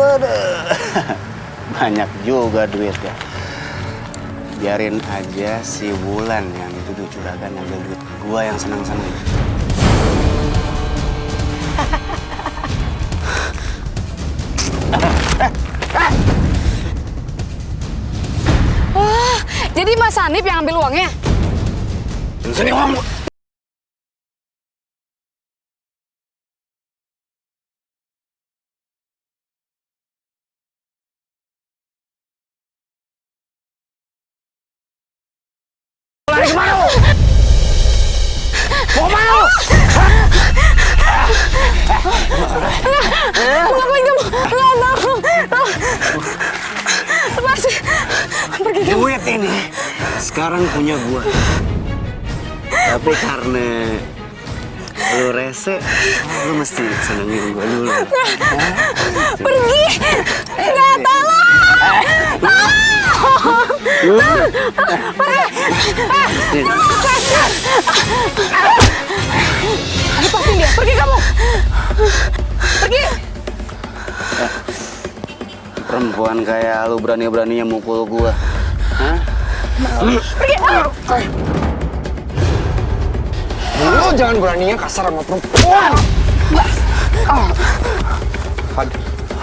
Aduh. Banyak juga duitnya. Biarin aja si Wulan yang dituduh curagan ngambil duit gua yang senang-senang. Wah, jadi Mas Hanif yang ambil uangnya? Sini uang. Lari kemana lu? Mau mau? Ngapain kamu? Nggak tahu. Masih pergi kamu. Duit ini sekarang punya gua. Tapi karena lu rese, lu mesti senengin gua dulu. Pergi. Nggak tahu. Lepasin dia. Pergi kamu. Pergi. Perempuan kayak lu berani-beraninya mukul gua. Hah? Pergi. Lu jangan beraninya kasar sama perempuan. Fadil.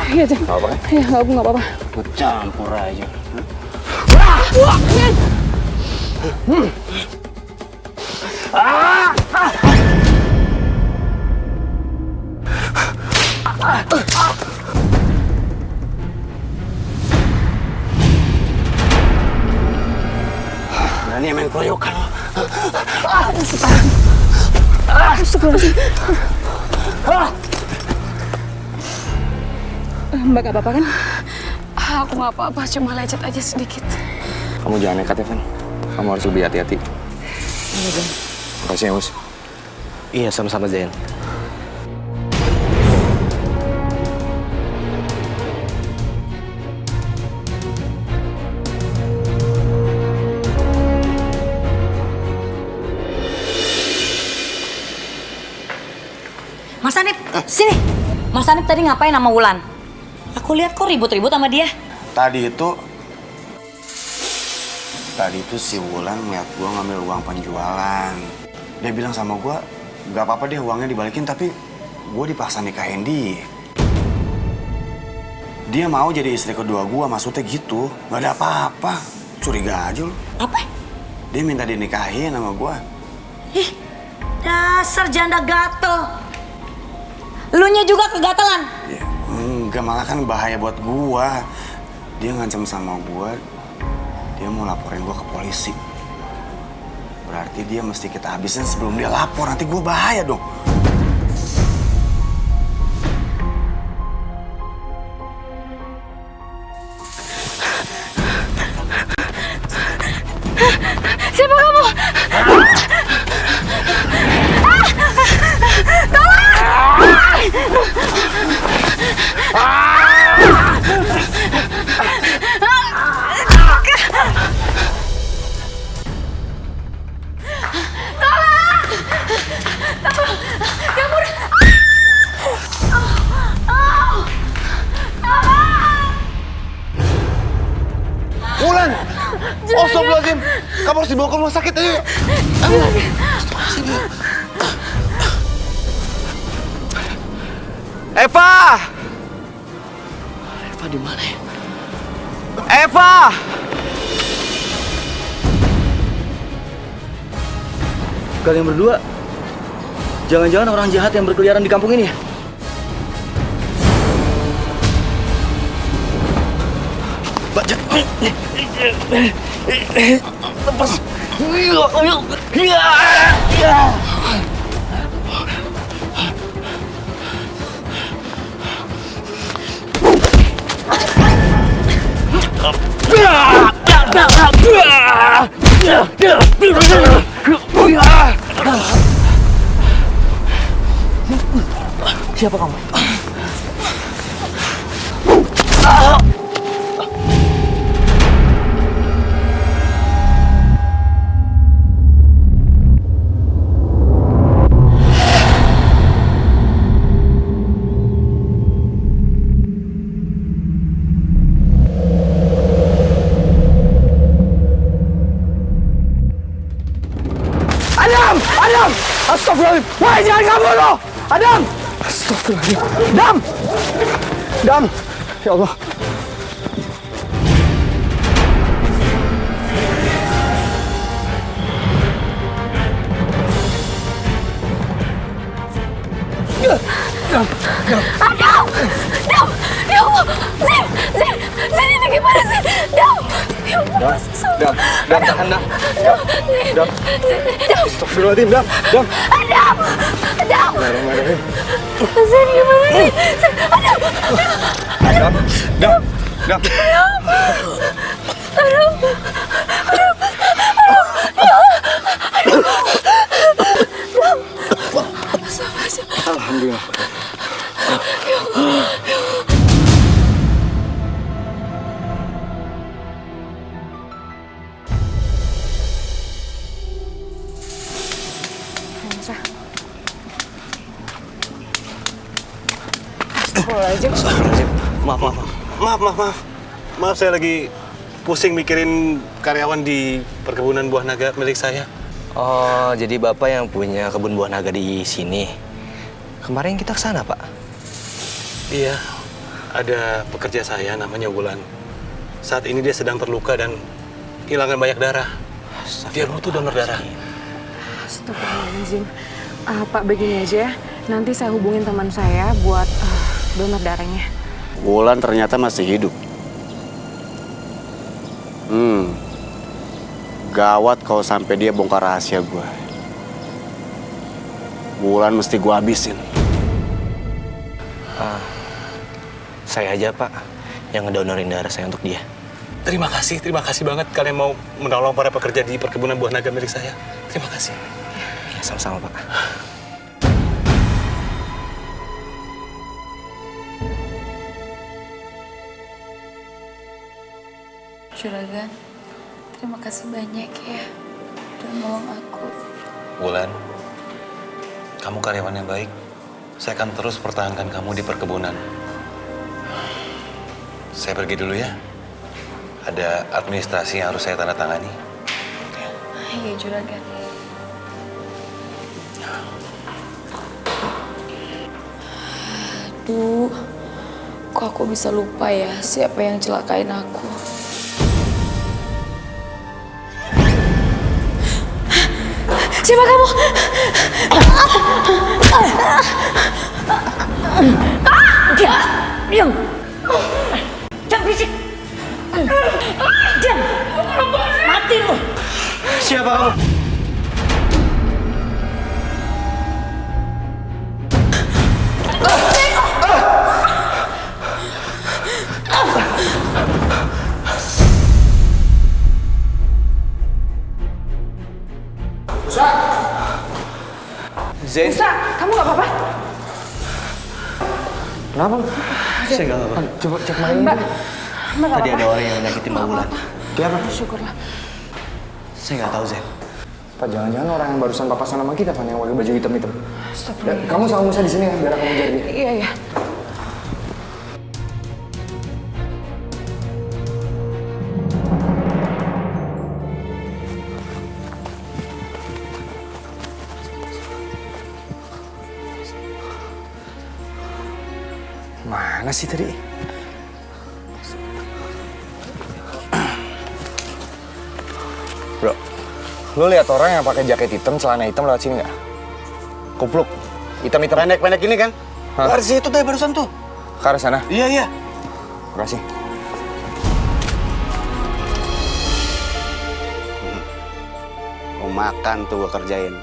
Iya, Jeng. Gak apa-apa kan? Iya, aku nggak apa-apa. Gua campur aja. Berani main keroyokan lo. Mbak gak apa-apa kan? Aku nggak apa-apa, cuma lecet aja sedikit. Kamu jangan nekat ya, Van. Kamu harus lebih hati-hati. Iya, Jeng. Makasih ya, Mus. Iya, sama-sama Zain. Mas Hanif, sini. Mas Hanif tadi ngapain sama Wulan? Aku lihat kok ribut-ribut sama dia. Tadi itu si Wulan ngeliat gua ngambil uang penjualan. Dia bilang sama gua, gak apa-apa deh uangnya dibalikin, tapi gua dipaksa nikahin dia. Dia mau jadi istri kedua gua, maksudnya gitu. Gak ada apa-apa, curiga aja lu. Apa? Dia minta dinikahin sama gua. Ih, dasar janda gatel. Lunya juga kegatelan. Ya, enggak, malah kan bahaya buat gua. Dia ngancam sama gua, dia mau laporin gua ke polisi. Berarti dia mesti kita habisin sebelum dia lapor, nanti gua bahaya dong. Siapa kamu? Wulan! Astagfirullahaladzim! Kamu harus dibawa ke rumah sakit, ayo! Eva! Eva di mana ya? Eva! Kalian berdua, jangan-jangan orang jahat yang berkeliaran di kampung ini ya? Lepas. Siapa kamu? Adam! Astagfirullahaladzim! Woi, jangan kabur lo! Adam! Astagfirullahaladzim! Dam! Dam! Ya Allah. Dam! Dam! Ya Allah! Zin ini gimana sih? Dam! Ya Allah, Dam, tahan, Dam. Dam. Astagfirullahaladzim, Dam. Dam. Dam! Dam! Bismillahirrahmanirrahim. Zin gimana sih? Dam. Dam. Dam. Alhamdulillah. Maaf, saya lagi pusing mikirin karyawan di perkebunan buah naga milik saya. Oh, jadi Bapak yang punya kebun buah naga di sini. Kemarin kita ke sana, Pak. Iya, ada pekerja saya namanya Wulan. Saat ini dia sedang terluka dan kehilangan banyak darah. Dia butuh donor darah. Astagfirullahaladzim. Pak, begini aja ya. Nanti saya hubungin teman saya buat donor darahnya. Wulan ternyata masih hidup. Gawat kalau sampai dia bongkar rahasia gue. Wulan mesti gue habisin. Saya aja, Pak, yang ngedonorin darah saya untuk dia. Terima kasih banget kalian mau menolong para pekerja di perkebunan buah naga milik saya. Terima kasih. Ya, sama-sama, Pak. Juragan, terima kasih banyak ya udah nolong aku. Wulan, kamu karyawan yang baik. Saya akan terus pertahankan kamu di perkebunan. Saya pergi dulu ya. Ada administrasi yang harus saya tanda tangani. Iya, Juragan. Aduh, kok aku bisa lupa ya siapa yang celakain aku. Siapa kamu? Diam! Jangan berisik! Diam! Mati lu! Siapa kamu? Zain. Musa, kamu gak apa-apa? Kenapa? Saya nggak apa-apa. Coba cek main Mbak, Mbak gak Tadi apa-apa? ada orang yang nyakitin Mbak Wulan. Kenapa? Syukurlah. Saya nggak tahu, Zain. Pak, jangan-jangan orang yang barusan papasan sama kita, Pak, yang pakai baju hitam-hitam. Astagfirullah. Kamu sama Musa di sini ya, biar aku ngejar dia. Iya, iya. Mana sih tadi? Bro, lu lihat orang yang pakai jaket hitam, celana hitam lewat sini nggak? Kupluk, hitam-hitam. Pendek-pendek ini kan? Hah? Dari situ tuh barusan tuh. Ke arah sana. Iya. Makasih. Mau makan tuh gue kerjain.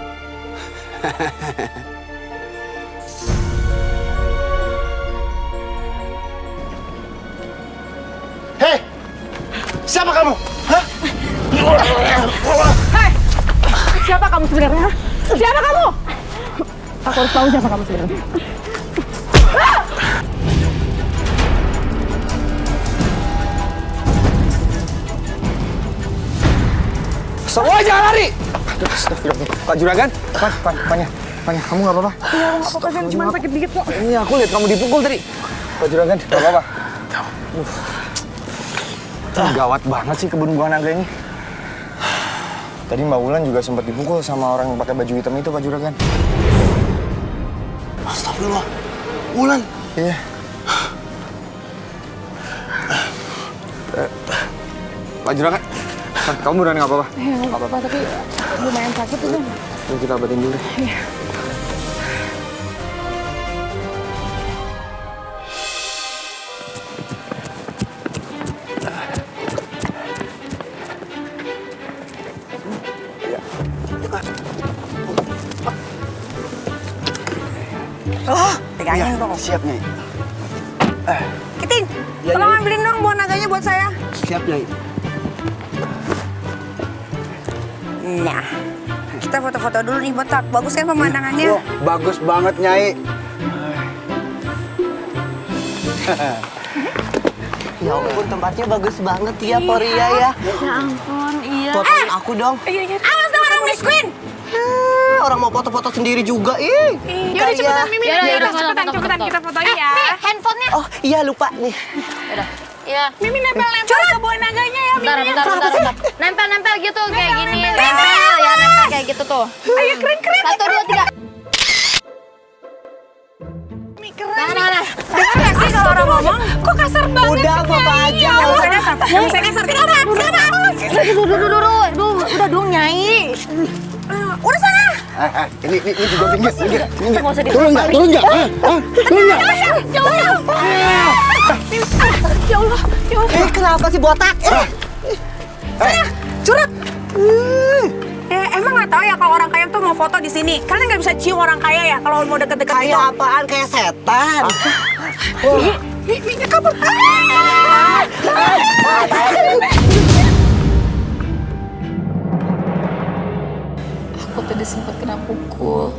Hei! Siapa kamu? Hah? Hei! Siapa kamu sebenarnya? Siapa kamu? Aku harus tahu siapa kamu sebenarnya. Semua jangan lari! Aduh, astagfirullah. Pak Juragan, Panya, kamu nggak apa-apa? Iya, nggak apa-apa, Zan. Cuma sakit dikit kok. Ini aku lihat kamu dipukul tadi. Pak Juragan, nggak apa-apa. Gawat banget sih kebun buah naga ini. Tadi Mbak Wulan juga sempat dipukul sama orang yang pakai baju hitam itu, Pak Juragan. Astagfirullah. Wulan. Iya. Pak Juragan, kamu udah nggak apa-apa? Nggak apa-apa, tapi lumayan sakit tuh. Yuk kita obatin dulu deh. Iya. Oh, pegangin dong. Siap, Nyai. Kiting, tolong ambilin dong buah naganya buat saya. Siap, Nyai. Nah, kita foto-foto dulu nih, Botak. Bagus kan pemandangannya? Wah, bagus banget, Nyai. Ya ampun, tempatnya bagus banget ya, Poria ya. Ya ampun, iya. Fotoin aku dong. Awas dong orang Miss Queen! Orang mau foto-foto sendiri juga, ih. Yaudah cepetan, Mimin. Yaudah, Cepetan kita fotoin ya. Handphonenya. Oh iya, lupa nih. Iya. Mimin nempel-nempel ke buah naganya ya, Mimin. Bentar. Nempel-nempel gitu kayak gini. Nempel ya, nempel kayak gitu tuh. Ayo keren-keren. 1, 2, 3. Nah. Dengar gak sih kalau orang ngomong? Kok kasar banget Udah, sih, foto Nyai? aja. Nggak usah kasar. Nggak usah kasar. Udah dong, Nyai. Udah sana. Ini juga pinggir. Nggak usah Turun nggak? Turun nggak? Turun nggak? Ya Allah. Kenapa sih botak? curut. Emang nggak tahu ya kalau orang kaya tuh mau foto di sini. Kalian nggak bisa cium orang kaya ya kalau mau deket-deket gitu. Kayak apaan? Kayak setan. Minya kabur. Aku tadi sempat kena pukul.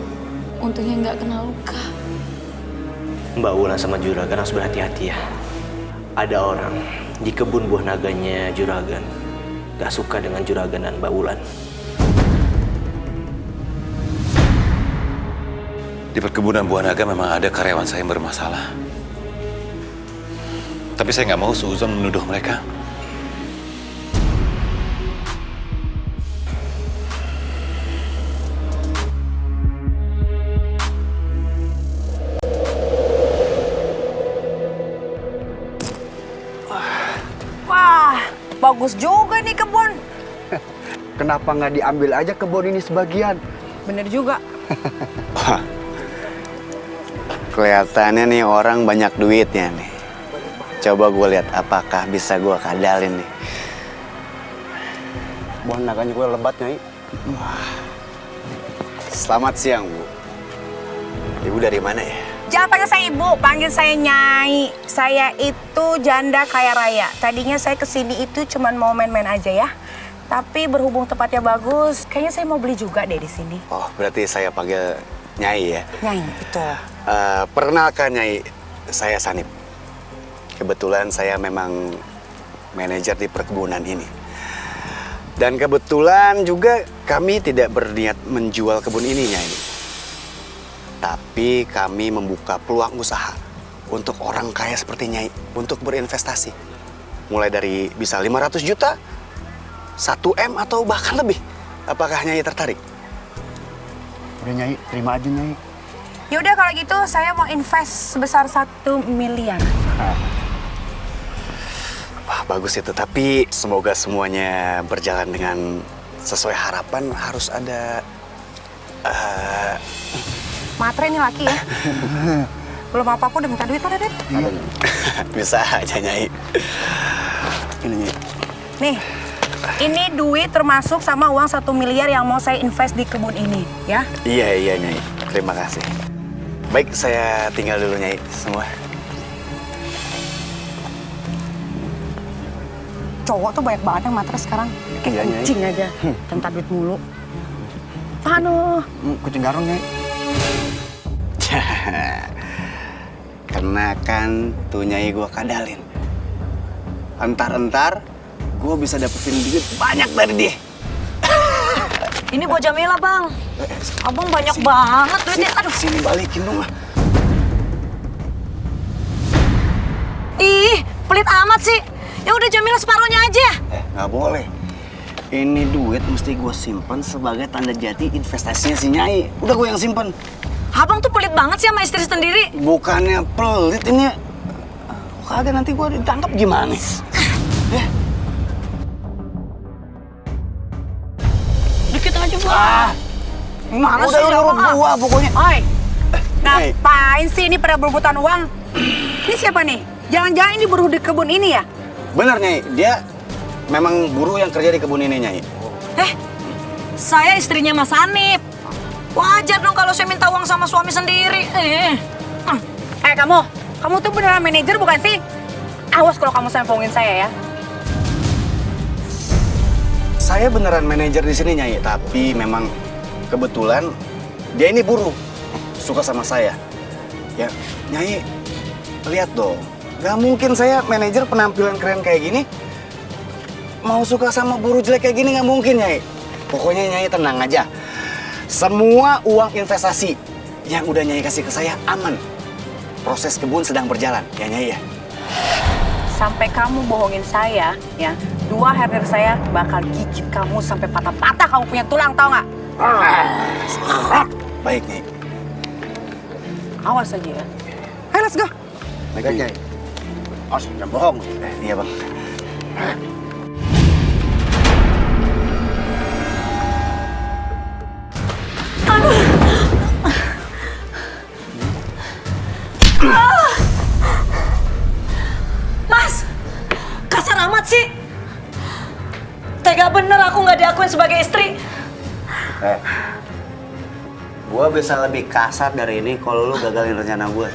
Untungnya nggak kena luka. Mbak Wulan sama Juragan harus berhati-hati ya. Ada orang di kebun buah naganya Juragan gak suka dengan Juragan dan Mbak Wulan. Di perkebunan buah naga memang ada karyawan saya yang bermasalah. Tapi saya nggak mau suuzon menuduh mereka. Wah, bagus juga nih kebun. Kenapa nggak diambil aja kebun ini sebagian? Bener juga. Kelihatannya nih orang banyak duitnya nih. Coba gue lihat apakah bisa gue kadalin nih. Buah naganya gue lebat, Nyai. Selamat siang, Bu. Ibu dari mana ya? Jangan panggil saya ibu, panggil saya Nyai. Saya itu janda kaya raya. Tadinya saya kesini itu cuman mau main-main aja ya. Tapi berhubung tempatnya bagus, kayaknya saya mau beli juga deh di sini. Oh, berarti saya panggil Nyai ya? Nyai, betul. Perkenalkan, Nyai, saya Sanip. Kebetulan saya memang manajer di perkebunan ini. Dan kebetulan juga kami tidak berniat menjual kebun ini, Nyai. Tapi kami membuka peluang usaha untuk orang kaya seperti Nyai untuk berinvestasi. Mulai dari bisa 500 juta, 1 M atau bahkan lebih. Apakah Nyai tertarik? Udah, Nyai, terima aja, Nyai. Yaudah kalau gitu saya mau invest sebesar 1 miliar. Wah, bagus itu. Tapi semoga semuanya berjalan dengan sesuai harapan. Harus ada... Matre nih laki ya. Belum apa-apa udah minta duit pada Dad. Bisa aja, Nyai. Ini, Nyai. Nih, ini duit termasuk sama uang 1 miliar yang mau saya invest di kebun ini, ya. Iya, Nyai. Terima kasih. Baik, saya tinggal dulu, Nyai, semua. Cowok tuh banyak banget yang matre sekarang. Kayak Iya, Nyai. kucing aja, minta duit mulu. Aduh. Kucing garong, Nyai. Karena kan tuh Nyai gua kadalin. Entar-entar gua bisa dapetin duit banyak dari dia. Ini buat Jamila, Bang. Abang banyak banget duitnya. Aduh. Sini balikin dong lah. Ih, pelit amat sih. Ya udah Jamila separuhnya aja. Nggak boleh. Ini duit mesti gue simpan sebagai tanda jati investasinya si Nyai. Udah gue yang simpan. Abang tuh pelit banget sih sama istri sendiri. Bukannya pelit ini. Kagak nanti gue ditangkap gimana? Dikit aja, Bang. Mana udah sih, urut Bang? gua pokoknya. Oi, ngapain sih ini pada berebutan uang? Ini siapa nih? Jangan-jangan ini buruh di kebun ini ya? Bener, Nyai. Dia memang buruh yang kerja di kebun ini, Nyai. Saya istrinya Mas Hanif. Wajar dong kalau saya minta uang sama suami sendiri. Kamu tuh beneran manajer bukan sih? Awas kalau kamu sambungin saya ya. Saya beneran manajer di sini, Nyai. Tapi memang kebetulan dia ini buruh. Suka sama saya. Ya, Nyai, lihat dong. Gak mungkin saya manajer penampilan keren kayak gini mau suka sama buruh jelek kayak gini, gak mungkin, Nyai. Pokoknya Nyai tenang aja. Semua uang investasi yang udah Nyai kasih ke saya aman. Proses kebun sedang berjalan, ya Nyai ya. Sampai kamu bohongin saya, ya, 2 herder saya bakal gigit kamu sampai patah-patah kamu punya tulang, tau nggak? Baik, Nyai. Awas aja ya. Ayo, let's go. Baik, Nyai. Awas, jangan bohong. Iya, Bang. Mas, kasar amat sih. Tega bener aku nggak diakuin sebagai istri. Gua bisa lebih kasar dari ini kalau lu gagalin rencana gua.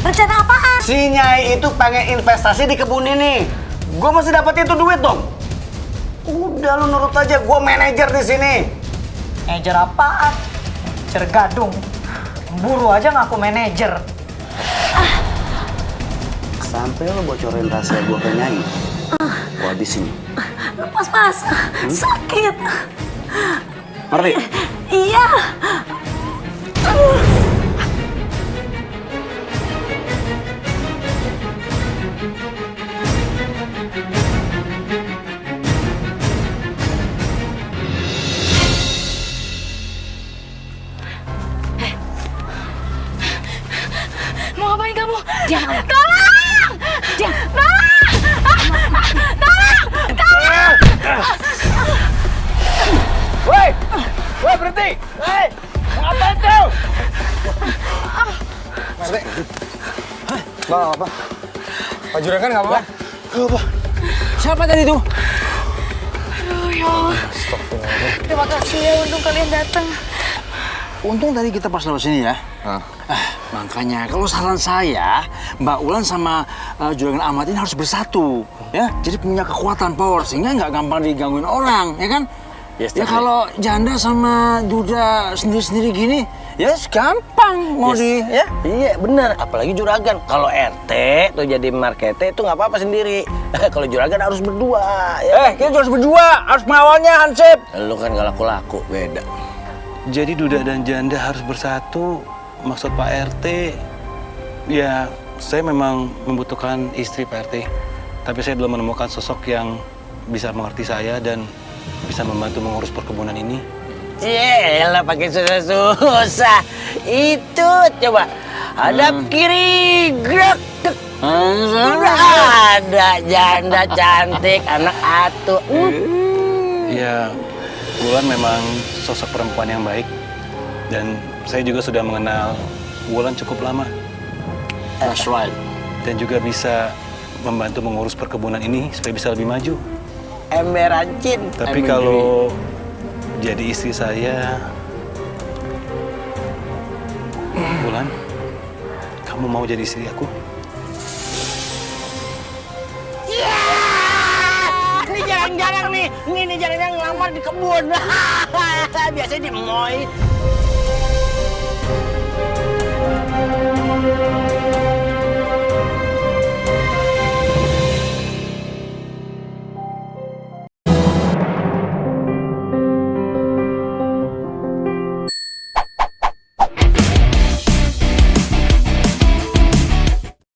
Rencana apaan? Si Nyai itu pengen investasi di kebun ini. Gua mesti dapat itu duit dong. Udah lu nurut aja, gua manajer di sini. Manajer apaan? Cergadung. Buru aja ngaku manajer. Sampai lu bocorin rahasia gua ke Nyai. Gua habisin. Mas, sakit. Ngerti? Iya. Mau ngapain kamu? Tolong! Tolong! Woi, berhenti! Hei, ngapain kau? Ngerti? Bang, apa? Pak Juragan nggak apa-apa? Nggak apa. Siapa tadi tuh? Aduh, ya Allah. Terima kasih ya, untung kalian datang. Untung tadi kita pas lewat sini ya. Makanya kalau saran saya, Mbak Ulan sama Juragan Ahmad ini harus bersatu, ya. Jadi punya kekuatan power sehingga nggak gampang digangguin orang, ya kan? Yes, ya kalau janda sama duda sendiri-sendiri gini, ya gampang mau ya? Iya bener, apalagi juragan. Kalau RT tuh jadi markete itu nggak apa-apa sendiri. Kalau juragan harus berdua. Ya? Kita harus berdua, harus mengawalnya Hansip. Lu kan gak laku-laku, beda. Jadi duda dan janda harus bersatu. Maksud Pak RT, ya saya memang membutuhkan istri Pak RT. Tapi saya belum menemukan sosok yang bisa mengerti saya dan bisa membantu mengurus perkebunan ini. Yelah pakai susah-susah. Itu coba hadap kiri gerak. Ada janda cantik anak atu. Ya, Wulan memang sosok perempuan yang baik dan saya juga sudah mengenal Wulan cukup lama. That's right. Dan juga bisa membantu mengurus perkebunan ini supaya bisa lebih maju. Emberan cinta. Tapi kalau jadi istri saya, Wulan, kamu mau jadi istri aku? Ini jarang-jarang nih. Ini jarang-jarang ngelamar di kebun. Biasanya di moy.